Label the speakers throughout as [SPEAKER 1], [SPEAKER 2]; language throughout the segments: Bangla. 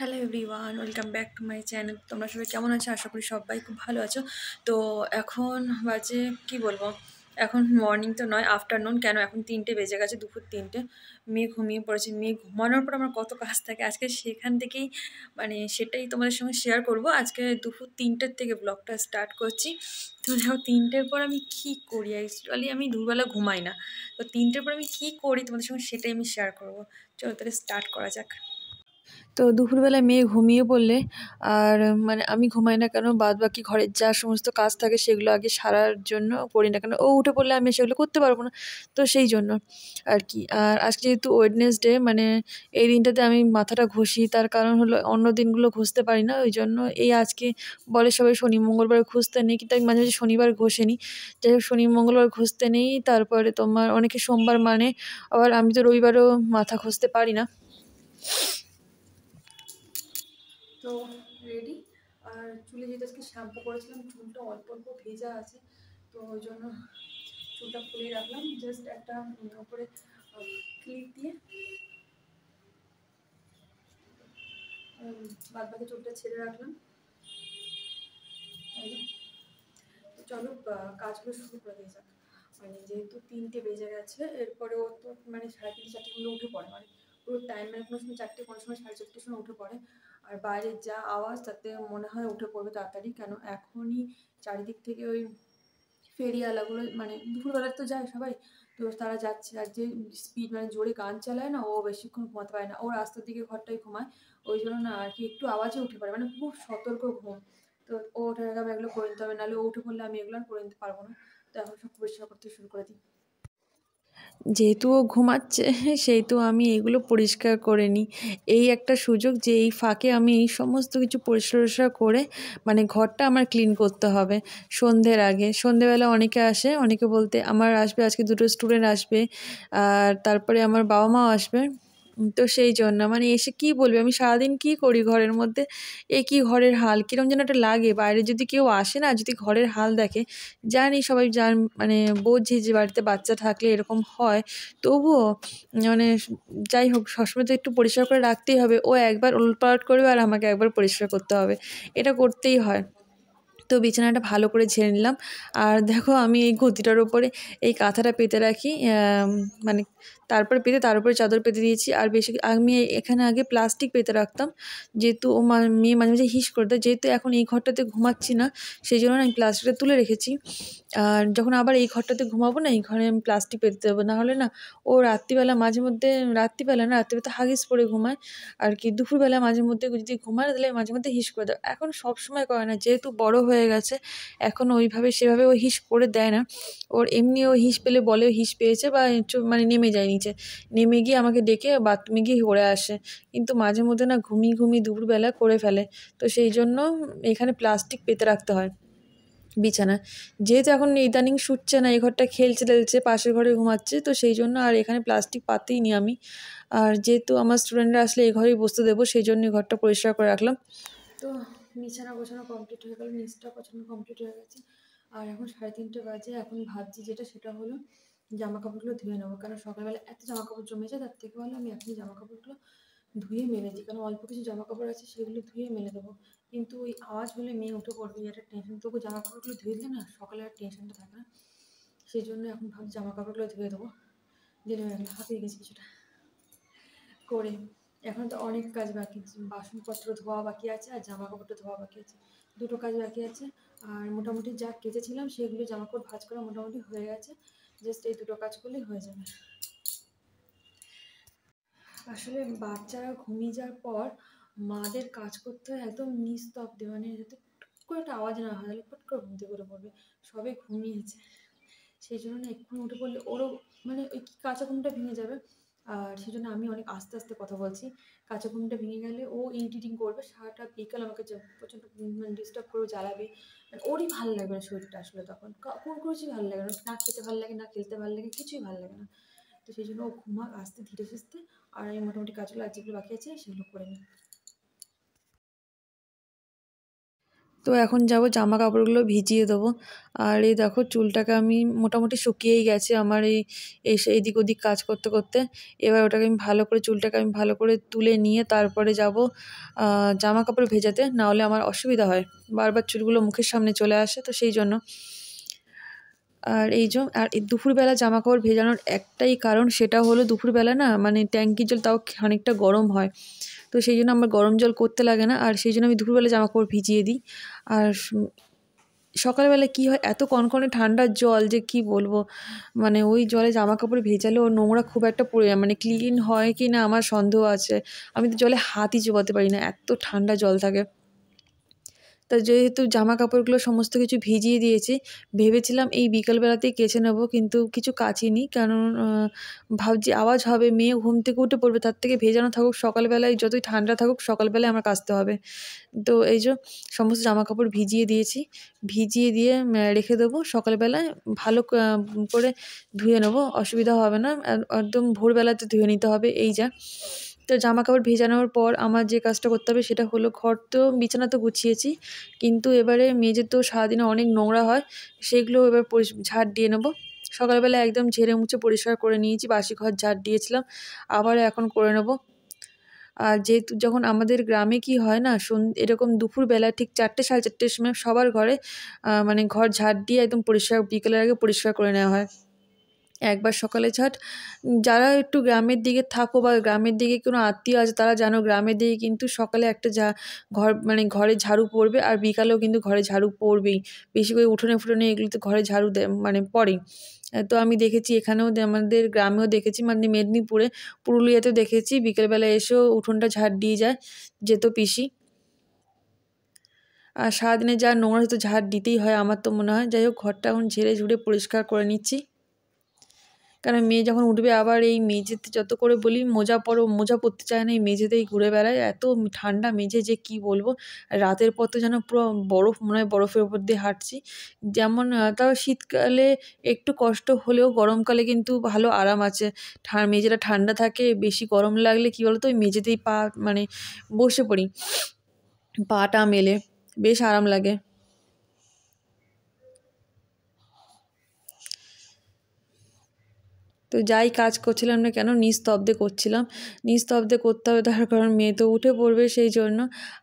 [SPEAKER 1] Hello everyone, welcome back to my channel. তোমরা সবাই কেমন আছো? আশা করি সবাই খুব ভালো আছো। তো এখন বাজে কি বলবো, এখন মর্নিং তো নয়, আফটারনুন। কেন, এখন 3টে বেজে গেছে, দুপুর 3টে। মেয়ে ঘুমিয়ে পড়েছে। মেয়ে ঘুমানোর পর আমার কত কাজ থাকে আজকে, সেখান থেকেই সেটাই তোমাদের সঙ্গে শেয়ার করব। আজকে দুপুর 3টের থেকে ব্লগটা স্টার্ট করছি। তো দেখো 3টের পর আমি কী করি। অ্যাকচুয়ালি আমি দুবেলা ঘুমাই না। তো 3টের পর আমি কী করি তোমাদের সঙ্গে সেটাই আমি শেয়ার করব। চলো তাহলে স্টার্ট করা যাক। তো দুপুরবেলায় মেয়ে ঘুমিয়ে পড়লে আর আমি ঘুমাই না কেন, বাদবাকি ঘরের যা সমস্ত কাজ থাকে সেগুলো আগে সারার জন্য করি না কেন, ও উঠে পড়লে আমি সেগুলো করতে পারবো না। তো সেই জন্য আর কি। আর আজকে যেহেতু ওয়েডনেসডে, এই দিনটাতে আমি মাথাটা ঘষি, তার কারণ হলো অন্য দিনগুলো ঘষতে পারি না, ওই জন্য এই আজকে বলে সবাই শনি মঙ্গলবার ঘষতে নেই, কিন্তু আমি মাঝে মাঝে শনিবার ঘষে নিই। যাই হোক, শনি মঙ্গলবার ঘষতে নেই। তারপরে তোমার অনেকে সোমবার আবার আমি তো রবিবারও মাথা ঘষতে পারি না। তো রেডি। আর চুলে যেহেতু আজকে শ্যাম্পু করেছিলাম, চুলটা অল্প অল্প ভেজা আছে, তো ওই জন্য চুলটা খুলে রাখলাম। জাস্ট একটা উপরে ক্লিপ দিয়ে বাদ বাকি চুলটা ছেড়ে রাখলাম। তো চলো কাজগুলো শুরু করে দিয়ে যাক। যেহেতু 3টে বেজে গেছে, এরপরে ও তো 3:30 4টের উঠে পড়ে, পুরো টাইম, কোনো সময় 4টে, কোনো সময় 4:30 সময় উঠে পড়ে। আর বাইরের যা আওয়াজ, তাতে মনে হয় উঠে পড়বে তাড়াতাড়ি। কেন, এখনই চারিদিক থেকে ওই ফেরিওয়ালাগুলো, দুপুরবেলা তো যায় সবাই, তো তারা যাচ্ছে। আর যে স্পিড, জোরে গান চালায় না, ও বেশিক্ষণ ঘুমাতে পারে না, ও রাস্তার দিকে ঘরটাই ঘুমায়। ওই জন্য না আর কি, একটু আওয়াজে উঠে পড়ে, খুব সতর্ক ঘুম। তো ও ওঠে আগে এগুলো করে নিতে হবে, নাহলে ও উঠে পড়লে আমি এগুলো আর করে নিতে পারবো না। তো এখন সব পরিষ্কার করতে শুরু করে দিই। যেহেতু ও ঘুমাচ্ছে, সেহেতু আমি এগুলো পরিষ্কার করে নিই। এই একটা সুযোগ যে এই ফাঁকে আমি এই সমস্ত কিছু পরিষ্কার করে, ঘরটা আমার ক্লিন করতে হবে সন্ধ্যের আগে। সন্ধ্যেবেলা অনেকে আসে, অনেকে বলতে আমার আসবে, আজকে 2টো স্টুডেন্ট আসবে, আর তারপরে আমার বাবা মাও আসবে। তো সেই জন্য এসে কি বলবে, আমি সারাদিন কি করি ঘরের মধ্যে, কি ঘরের হাল কীরকম যেন একটা লাগে। বাইরে যদি কেউ আসে না, যদি ঘরের হাল দেখে, জানি সবাই বোঝে যে বাড়িতে বাচ্চা থাকলে এরকম হয়, তবুও মানে যাই হোক, সবসময় তো একটু পরিষ্কার করে রাখতেই হবে। ও একবার ওলটপালট করবে আর আমাকে একবার পরিষ্কার করতে হবে, এটা করতেই হয়। তো বিছানাটা ভালো করে ঝেড়ে নিলাম। আর দেখো, আমি এই গদিটার ওপরে এই কাঁথাটা পেতে রাখি, মানে তারপর পেতে তার উপরে চাদর পেতে দিয়েছি। আর আমি এখানে আগে প্লাস্টিক পেতে রাখতাম, যেহেতু মেয়ে মাঝে মাঝে হিস করে দেয়। যেহেতু এখন এই ঘরটাতে ঘুমাচ্ছি না, সেই জন্য আমি প্লাস্টিকটা তুলে রেখেছি। আর যখন আবার এই ঘরটাতে ঘুমাবো না, এই ঘরে আমি প্লাস্টিক পেতে দেবো, নাহলে না ও রাত্রিবেলা মাঝে মধ্যে, রাত্রিবেলা হাগিস পরে ঘুমায় আর কি। দুপুরবেলা মাঝে মধ্যে যদি ঘুমায়, তাহলে মাঝে মধ্যে হিস করে দেয়। এখন সব সময় করে না, যেহেতু বড় হয়ে গেছে, এখন ওইভাবে সেভাবে ও হিস করে দেয় না। ওর এমনি ও হিস পেলে বলে হিস পেয়েছে, বা নেমে যায় নিচে, নেমে গিয়ে আমাকে ডেকে বাথরুমে গিয়ে করে আসে। কিন্তু মাঝে মধ্যে না ঘুমিয়ে ঘুমিয়ে দুপুরবেলা করে ফেলে। তো সেই জন্য এখানে প্লাস্টিক পেতে রাখতে হয় বিছানায়। যেহেতু এখন ইদানিং শুচ্ছে না, এই ঘরটা খেলছে টেলছে, পাশের ঘরে ঘুমাচ্ছে, তো সেই জন্য আর এখানে প্লাস্টিক পাতেই নি আমি। আর যেহেতু আমার স্টুডেন্টরা আসলে এই ঘরেই বসতে দেবো, সেই জন্য এই ঘরটা পরিষ্কার করে রাখলাম। তো বিছানা গোছানো কমপ্লিট হয়ে গেল, নিচটা গোছানো কমপ্লিট হয়ে গেছে। আর এখন 3:30 বাজে। এখন ভাবছি সেটা হলো জামা কাপড়গুলো ধুয়ে নেবো। কারণ সকালবেলা এত জামা কাপড় জমেছে, তার থেকে ভালো আমি এখনই জামা কাপড়গুলো ধুয়ে মেলে দিই। কারণ অল্প কিছু জামা কাপড় আছে, সেগুলো ধুয়ে মেলে দেবো। কিন্তু ওই আওয়াজ হলে মেয়ে উঠে পড়বে, একটা টেনশন। তবু জামা কাপড়গুলো ধুয়ে দিলে না, সকালে আর টেনশনটা থাকে না। সেই জন্য এখন ভাবছি জামা কাপড়গুলো ধুয়ে দেবো। দিলে হাঁপিয়ে গেছি কিছুটা করে। এখন তো অনেক কাজ বাকি, বাসনপত্র ধোয়া বাকি আছে, আর জামা কাপড়টা ধোয়া বাকি আছে। দুটো কাজ বাকি আছে। আর মোটামুটি যা কেচেছিলাম সেগুলো জামা কাপড় ভাঁজ করা মোটামুটি হয়ে গেছে। জাস্ট এই দুটো কাজ করলেই হয়ে যাবে। আসলে বাচ্চারা ঘুমিয়ে যাওয়ার পর মাদের কাজ করতে হয় একদম নিস্তব্ধে, যাতে টুক করে একটা আওয়াজ না হয়, তাহলে পট করে ঘুম থেকে উঠে পড়বে। সবে ঘুমিয়েছে, সেই জন্য না এক্ষুনি উঠে পড়লে ওরও ওই কাঁচা ঘুমটা ভেঙে যাবে। আর সেই জন্য আমি অনেক আস্তে আস্তে কথা বলছি। কাঁচা ঘুমটা ভেঙে গেলে ও ইরিটিং করবে, সারাটা বিকাল আমাকে প্রচণ্ড ডিস্টার্ব করে জ্বালাবে। ওরই ভালো লাগবে না শরীরটা আসলে তখন, কোনো কিছুই ভালো লাগে না, না খেতে ভালো লাগে না, খেলতে ভালো লাগে, কিছুই ভালো লাগে না। তো সেই জন্য ও ঘুমাক আস্তে ধীরে সুস্থে। আর আমি মোটামুটি কাজগুলো আর যেগুলো বাকি আছে সেগুলো করে নিই। তো এখন যাব জামা কাপড়গুলো ভিজিয়ে দেবো। আর এই দেখো চুলটাকে আমি মোটামুটি শুকিয়েই গেছে আমার এই এদিক ওদিক কাজ করতে করতে। এবার ওটাকে আমি ভালো করে চুলটাকে আমি ভালো করে তুলে নিয়ে তারপরে যাব জামা কাপড় ভেজাতে, নাহলে আমার অসুবিধা হয়, বারবার চুলগুলো মুখের সামনে চলে আসে, তো সেই জন্য। আর এই দুপুরবেলা জামা কাপড় ভেজানোর একটাই কারণ, সেটা হলো দুপুরবেলা না মানে ট্যাঙ্কির জল তাও খানিকটা গরম হয়, তো সেই জন্য আমার গরম জল করতে লাগে না, আর সেই জন্য আমি দুপুরবেলা জামা কাপড় ভিজিয়ে দিই। আর সকালবেলা কি হয়, এত কনকনে ঠান্ডার জল যে কি বলবো, মানে ওই জলে জামা কাপড় ভেজালেও নোংরা খুব একটা পড়ে যায়, মানে ক্লিন হয় কি না আমার সন্দেহ আছে। আমি তো জলে হাতই চোবাতে পারি না, এত ঠান্ডা জল থাকে। তা যেহেতু জামা কাপড়গুলো সমস্ত কিছু ভিজিয়ে দিয়েছি, ভেবেছিলাম এই বিকালবেলাতেই কেচে নেব, কিন্তু কিছু কাচিনি, কারণ ভাবছি আওয়াজ হবে, মেয়ে ঘুম থেকে উঠে পড়বে, তার থেকে ভেজানো থাকুক, সকালবেলায় যতই ঠান্ডা থাকুক সকালবেলায় আমার কাচতে হবে। তো এই সমস্ত জামা কাপড় ভিজিয়ে দিয়েছি, ভিজিয়ে দিয়ে রেখে দেবো, সকালবেলায় ভালো করে ধুয়ে নেবো, অসুবিধা হবে না, একদম ভোরবেলাতে ধুয়ে নিতে হবে। তো জামা কাপড় ভেজানোর পর আমার যে কাজটা করতে হবে সেটা হলো, ঘর তো বিছানা তো গুছিয়েছি, কিন্তু এবারে মেঝে তো সারাদিনে অনেক নোংরা হয়, সেগুলো এবার ঝাড় দিয়ে নেবো। সকালবেলা একদম ঝেড়ে মুছে পরিষ্কার করে নিয়েছি, বাসি ঘর ঝাড় দিয়েছিলাম, আবার এখন করে নেব। আর যেহেতু যখন আমাদের গ্রামে কি হয় না, এরকম দুপুরবেলা ঠিক 4টে 4:30-র সময় সবার ঘরে মানে ঘর ঝাড় দিয়ে একদম পরিষ্কার, বিকেলের আগে পরিষ্কার করে নেওয়া হয়। একবার সকালে ঝাঁট। যারা একটু গ্রামের দিকে থাকো বা গ্রামের দিকে কোনো আত্মীয় আছে তারা জানো, গ্রামের দিকে কিন্তু সকালে একটা ঘর মানে ঘরে ঝাড়ু পড়বে, আর বিকালেও কিন্তু ঘরে ঝাড়ু পড়বেই, বেশি করে উঠোনে ফুটোনে এগুলোতে ঘরে ঝাড়ু দেয় মানে পড়ে। তো আমি দেখেছি এখানেও আমাদের গ্রামেও দেখেছি, মানে মেদিনীপুরে, পুরুলিয়াতেও দেখেছি, বিকেলবেলা এসেও উঠোনটা ঝাড় দিয়ে যেত পিসি। আর সারাদিনে যা নোংরা তো ঝাড় দিতেই হয় আমার তো মনে হয়। যাই হোক, ঘরটা এখন ঝেড়ে ঝুড়ে পরিষ্কার করে নিচ্ছি, কারণ মেয়ে যখন উঠবে আবার এই মেঝেতে যত করে বলি মোজা পরো, মোজা পরতে চায় না, এই মেঝেতেই ঘুরে বেড়ায়, এত ঠান্ডা মেঝে যে কি বলবো। রাতের পর তো যেন পুরো বরফ, মনে হয় বরফের উপর দিয়ে হাঁটছি। যেমন তাও শীতকালে একটু কষ্ট হলেও গরমকালে কিন্তু ভালো আরাম আছে, মেঝেটা ঠান্ডা থাকে, বেশি গরম লাগলে কি বলতো ওই মেঝেতেই মানে বসে পড়ি, পাটা মেলে, বেশ আরাম লাগে। তো যাই কাজ করছিলাম না কেন নিস্তব্ধে করছিলাম, নিস্তব্ধে করতে হবে, তার কারণ মেয়ে তো উঠে পড়বে সেই জন্য।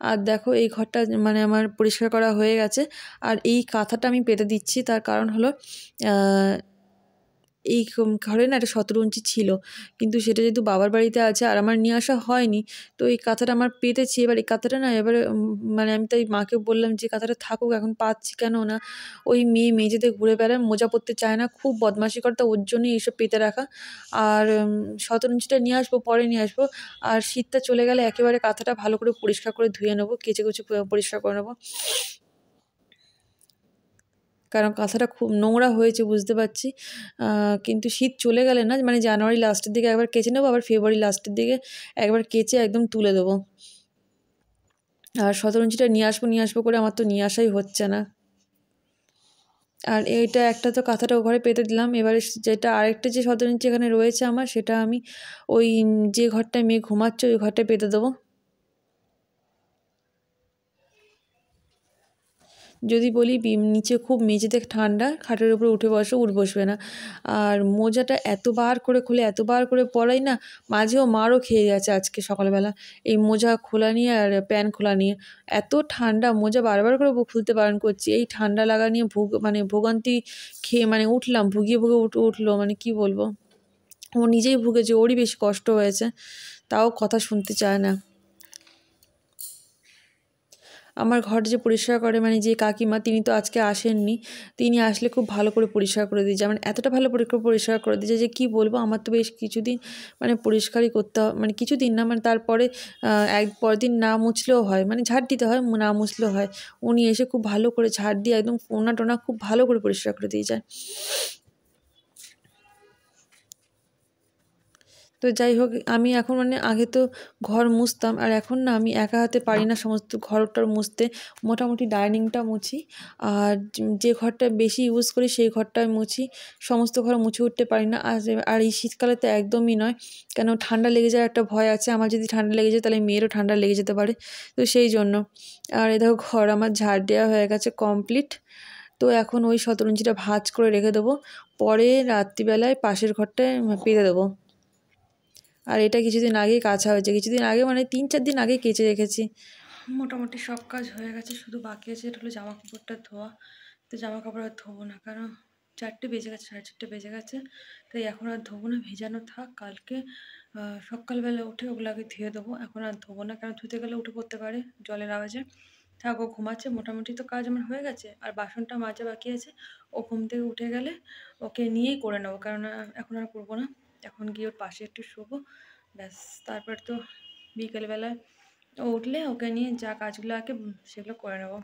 [SPEAKER 1] আর দেখো এই ঘরটা মানে আমার পরিষ্কার করা হয়ে গেছে, আর এই কাঁথাটা আমি পেতে দিচ্ছি, তার কারণ হলো এই ঘরে না একটা শতরঞ্চি ছিল, কিন্তু সেটা যেহেতু বাবার বাড়িতে আছে আর আমার নিয়ে আসা হয়নি, তো এই কাঁথাটা আমার পেতেছি। এবার এই কাঁথাটা না এবারে মানে আমি তাই মাকে বললাম যে কাঁথাটা থাকুক, এখন পাচ্ছি কেন না, ওই মেয়ে মেঝেতে ঘুরে বেড়ায়, মোজা পরতে চায় না, খুব বদমাশি করে, ওর জন্যই এইসব পেতে রাখা। আর শতরঞ্চিটা নিয়ে আসবো, পরে নিয়ে আসবো। আর শীতটা চলে গেলে একেবারে কাঁথাটা ভালো করে পরিষ্কার করে ধুয়ে নেবো, কেচে কুচে পরিষ্কার করে নেবো, কারণ কাঁথাটা খুব নোংরা হয়েছে বুঝতে পারছি। কিন্তু শীত চলে গেলে না, মানে জানুয়ারি লাস্টের দিকে একবার কেচে নেবো, আবার ফেব্রুয়ারি লাস্টের দিকে একবার কেচে একদম তুলে দেবো। আর শতরঞ্চিটা নিয়ে আসবো করে আমার তো নিয়ে আসাই হচ্ছে না। আর এইটা একটা তো কাঁথাটা ও ঘরে পেতে দিলাম, এবারে যেটা আরেকটা যে শতরঞ্চি এখানে রয়েছে আমার, সেটা আমি ওই যে ঘরটায় মেয়ে ঘুমাচ্ছে ওই ঘরটায় পেতে দেবো। যদি বলি নিচে খুব মেঝেতে ঠান্ডা, খাটের উপরে উঠে বসবে না। আর মোজাটা এতবার করে খুলে এতবার করে পরাই না, মাঝেও মারও খেয়ে গেছে আজকে সকালবেলা, এই মোজা খোলা নিয়ে আর প্যান্ট খোলা নিয়ে। এত ঠান্ডা, মোজা বারবার করে খুলতে বারণ করছি, এই ঠান্ডা লাগা নিয়ে মানে ভোগান্তি খেয়ে মানে উঠলাম, ভুগিয়ে উঠলো, মানে কি বলবো। ও নিজেই ভুগেছে, ওরই বেশি কষ্ট হয়েছে, তাও কথা শুনতে চায় না। আমার ঘর যে পরিষ্কার করে মানে যে কাকিমা, তিনি তো আজকে আসেননি, তিনি আসলে খুব ভালো করে পরিষ্কার করে দিয়ে যায়, মানে এতটা ভালো পরিষ্কার করে দিয়েছে যে কি বলবো। আমার তো বেশ কিছুদিন মানে পরিষ্কারই করতে হয়, মানে কিছুদিন না, মানে তারপরে পরের দিন না মুছলেও হয়, মানে ঝাড় দিতে হয়, না মুছলেও হয়। উনি এসে খুব ভালো করে ঝাড় দিয়ে একদম কোনা টোনা খুব ভালো করে পরিষ্কার করে দিয়ে যায়।
[SPEAKER 2] তো যাই হোক, আমি এখন মানে আগে তো ঘর মুছতাম, আর এখন না আমি একা হাতে পারি না সমস্ত ঘরটার মুছতে। মোটামুটি ডাইনিংটা মুছি, আর যে ঘরটা বেশি ইউজ করি সেই ঘরটা আমি মুছি। সমস্ত ঘর মুছে উঠতে পারি না। আর এই শীতকালে তো একদমই নয়, কেন ঠান্ডা লেগে যাওয়ার একটা ভয় আছে। আমার যদি ঠান্ডা লেগে যায় তাহলে মেয়েরও ঠান্ডা লেগে যেতে পারে, তো সেই জন্য। আর এ দেখো ঘর আমার ঝাড় দেওয়া হয়ে গেছে কমপ্লিট। তো এখন ওই শতরঞ্জিটা ভাঁজ করে রেখে দেবো, পরে রাত্রিবেলায় পাশের ঘরটায় পেতে দেবো। আর এটা কিছুদিন আগেই কাচা হয়েছে, কিছুদিন আগে মানে 3-4 দিন আগে কেচে রেখেছি। মোটামুটি সব কাজ হয়ে গেছে, শুধু বাকি আছে এটা হলো জামা কাপড়টা ধোয়া। তো জামা কাপড় আর ধোবো না, কারণ 4টে বেজে গেছে, 4:30 বেজে গেছে। তাই এখন আর ধোবো না, ভেজানো থাক। কালকে সকালবেলা উঠে ওগুলো আগে ধুয়ে দেবো। এখন আর ধোবো না, কারণ ধুতে গেলে উঠে পড়তে পারে জলের আওয়াজে। থাক, ও ঘুমাচ্ছে। মোটামুটি তো কাজ আমার হয়ে গেছে, আর বাসনটা মাজা বাকি আছে। ও ঘুম থেকে উঠে গেলে ওকে নিয়েই করে নেবো, কারণ এখন আর করবো না। এখন গিয়ে ওর পাশে একটু শোবো, ব্যাস। তারপর তো বিকেলবেলায় ও উঠলে ওকে নিয়ে যা কাজগুলো আঁকে সেগুলো করে নেবো।